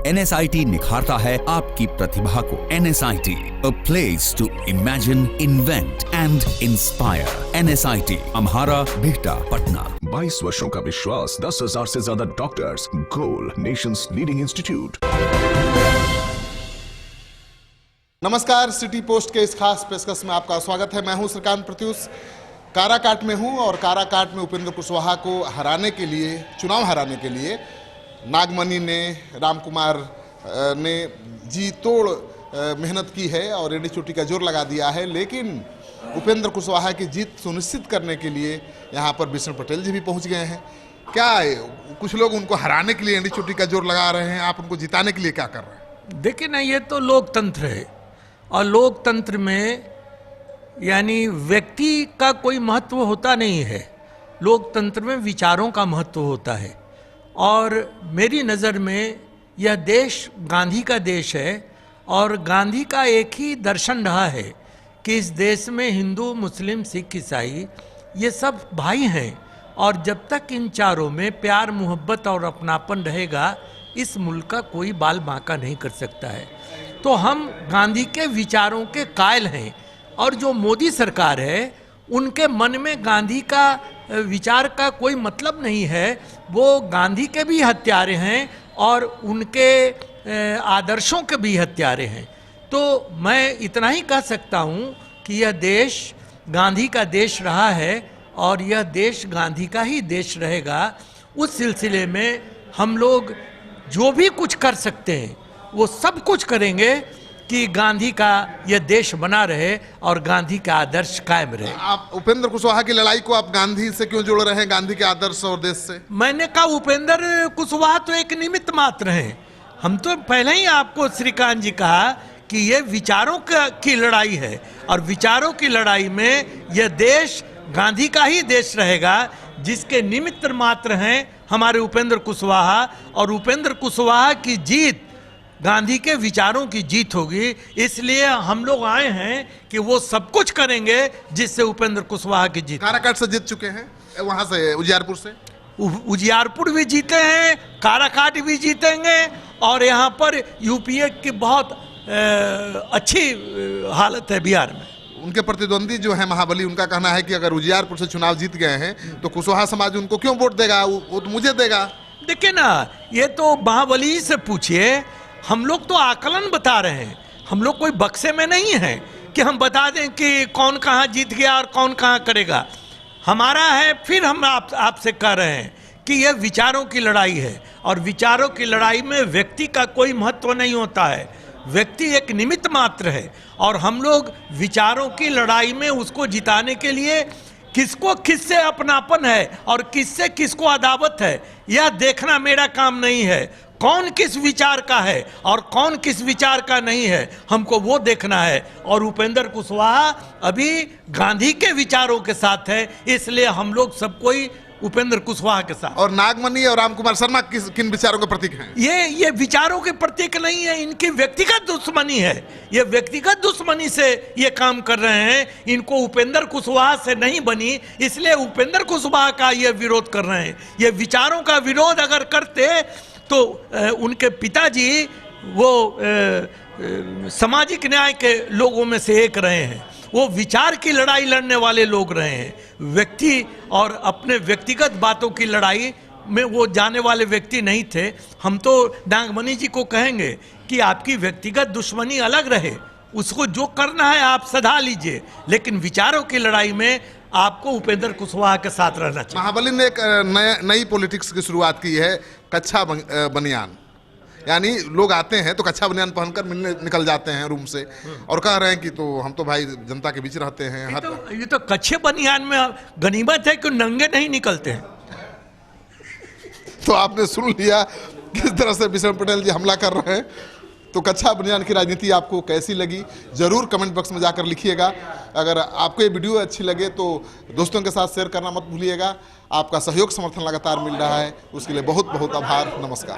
NSIT निखारता है आपकी प्रतिभा को। NSIT, a place to imagine, invent and inspire. NSIT, अम्हारा, Bihta, Patna. 22 वर्षों का विश्वास, 10,000 से ज्यादा डॉक्टर्स, गोल नेशंस लीडिंग इंस्टीट्यूट। नमस्कार, सिटी पोस्ट के इस खास पेशकश में आपका स्वागत है। मैं हूं श्रीकांत प्रत्युष, काराकाट में हूं और काराकाट में उपेंद्र कुशवाहा को हराने के लिए, चुनाव हराने के लिए नागमणि ने, रामकुमार ने जी तोड़ मेहनत की है और एडी चोटी का जोर लगा दिया है। लेकिन उपेंद्र कुशवाहा की जीत सुनिश्चित करने के लिए यहाँ पर विष्णु पटेल जी भी पहुँच गए हैं। क्या कुछ लोग उनको हराने के लिए एडी चोटी का जोर लगा रहे हैं, आप उनको जिताने के लिए क्या कर रहे हैं? देखिए ना, ये तो लोकतंत्र है और लोकतंत्र में यानी व्यक्ति का कोई महत्व होता नहीं है। लोकतंत्र में विचारों का महत्व होता है और मेरी नज़र में यह देश गांधी का देश है और गांधी का एक ही दर्शन रहा है कि इस देश में हिंदू, मुस्लिम, सिख, ईसाई ये सब भाई हैं और जब तक इन चारों में प्यार, मोहब्बत और अपनापन रहेगा इस मुल्क का कोई बाल बांका नहीं कर सकता है। तो हम गांधी के विचारों के कायल हैं और जो मोदी सरकार है उनके मन में गांधी का विचार का कोई मतलब नहीं है। वो गांधी के भी हत्यारे हैं और उनके आदर्शों के भी हत्यारे हैं। तो मैं इतना ही कह सकता हूँ कि यह देश गांधी का देश रहा है और यह देश गांधी का ही देश रहेगा। उस सिलसिले में हम लोग जो भी कुछ कर सकते हैं वो सब कुछ करेंगे कि गांधी का यह देश बना रहे और गांधी का आदर्श कायम रहे। आप उपेंद्र कुशवाहा की लड़ाई को आप गांधी से क्यों जोड़ रहे हैं, गांधी के आदर्श और देश से? मैंने कहा उपेंद्र कुशवाहा तो एक निमित्त मात्र हैं। हम तो पहले ही आपको श्रीकांत जी कहा कि ये विचारों की लड़ाई है और विचारों की लड़ाई में यह देश गांधी का ही देश रहेगा, जिसके निमित्त मात्र हैं हमारे उपेंद्र कुशवाहा। और उपेंद्र कुशवाहा की जीत गांधी के विचारों की जीत होगी। इसलिए हम लोग आए हैं कि वो सब कुछ करेंगे जिससे उपेंद्र कुशवाहा की जीत। काराकाट से जीत चुके हैं, वहां से उजियारपुर से उजियारपुर भी जीते हैं, काराकाट भी जीतेंगे और यहाँ पर यूपीए की बहुत अच्छी हालत है बिहार में। उनके प्रतिद्वंदी जो है महाबली, उनका कहना है कि अगर उजियारपुर से चुनाव जीत गए हैं तो कुशवाहा समाज उनको क्यों वोट देगा, वो तो मुझे देगा। देखिए ना, ये तो महाबली से पूछिए। हम लोग तो आकलन बता रहे हैं, हम लोग कोई बक्से में नहीं हैं कि हम बता दें कि कौन कहाँ जीत गया और कौन कहाँ करेगा। हमारा है, फिर हम आपसे कह रहे हैं कि यह विचारों की लड़ाई है और विचारों की लड़ाई में व्यक्ति का कोई महत्व नहीं होता है। व्यक्ति एक निमित्त मात्र है और हम लोग विचारों की लड़ाई में उसको जिताने के लिए किसको किससे अपनापन है और किससे किसको अदावत है यह देखना मेरा काम नहीं है। कौन किस विचार का है और कौन किस विचार का नहीं है, हमको वो देखना है। और उपेंद्र कुशवाहा अभी गांधी के विचारों के साथ है, इसलिए हम लोग सब कोई उपेंद्र कुशवाहा के साथ। और नागमणि और रामकुमार शर्मा किन विचारों के प्रतीक हैं? ये विचारों के प्रतीक नहीं है, इनकी व्यक्तिगत दुश्मनी है। ये व्यक्तिगत दुश्मनी से ये काम कर रहे हैं। इनको उपेंद्र कुशवाहा से नहीं बनी, इसलिए उपेंद्र कुशवाहा का ये विरोध कर रहे हैं। ये विचारों का विरोध अगर करते तो उनके पिताजी वो सामाजिक न्याय के लोगों में से एक रहे हैं। वो विचार की लड़ाई लड़ने वाले लोग रहे हैं। व्यक्ति और अपने व्यक्तिगत बातों की लड़ाई में वो जाने वाले व्यक्ति नहीं थे। हम तो नागमणि जी को कहेंगे कि आपकी व्यक्तिगत दुश्मनी अलग रहे, उसको जो करना है आप सधा लीजिए, लेकिन विचारों की लड़ाई में आपको उपेंद्र कुशवाहा के साथ रहना चाहिए। महाबली ने एक नई पॉलिटिक्स की शुरुआत की है, कच्छा बनियान। यानी लोग आते हैं तो कच्छा बनियान पहनकर मिलने निकल जाते हैं रूम से और कह रहे हैं कि तो हम तो भाई जनता के बीच रहते हैं। ये तो कच्छे बनियान में गनीमत है कि नंगे नहीं निकलते हैं। तो आपने सुन लिया किस तरह से विष्णु पटेल जी हमला कर रहे हैं। तो कच्छा बनियान की राजनीति आपको कैसी लगी जरूर कमेंट बॉक्स में जाकर लिखिएगा। अगर आपको ये वीडियो अच्छी लगे तो दोस्तों के साथ शेयर करना मत भूलिएगा। आपका सहयोग समर्थन लगातार मिल रहा है, उसके लिए बहुत बहुत आभार। नमस्कार।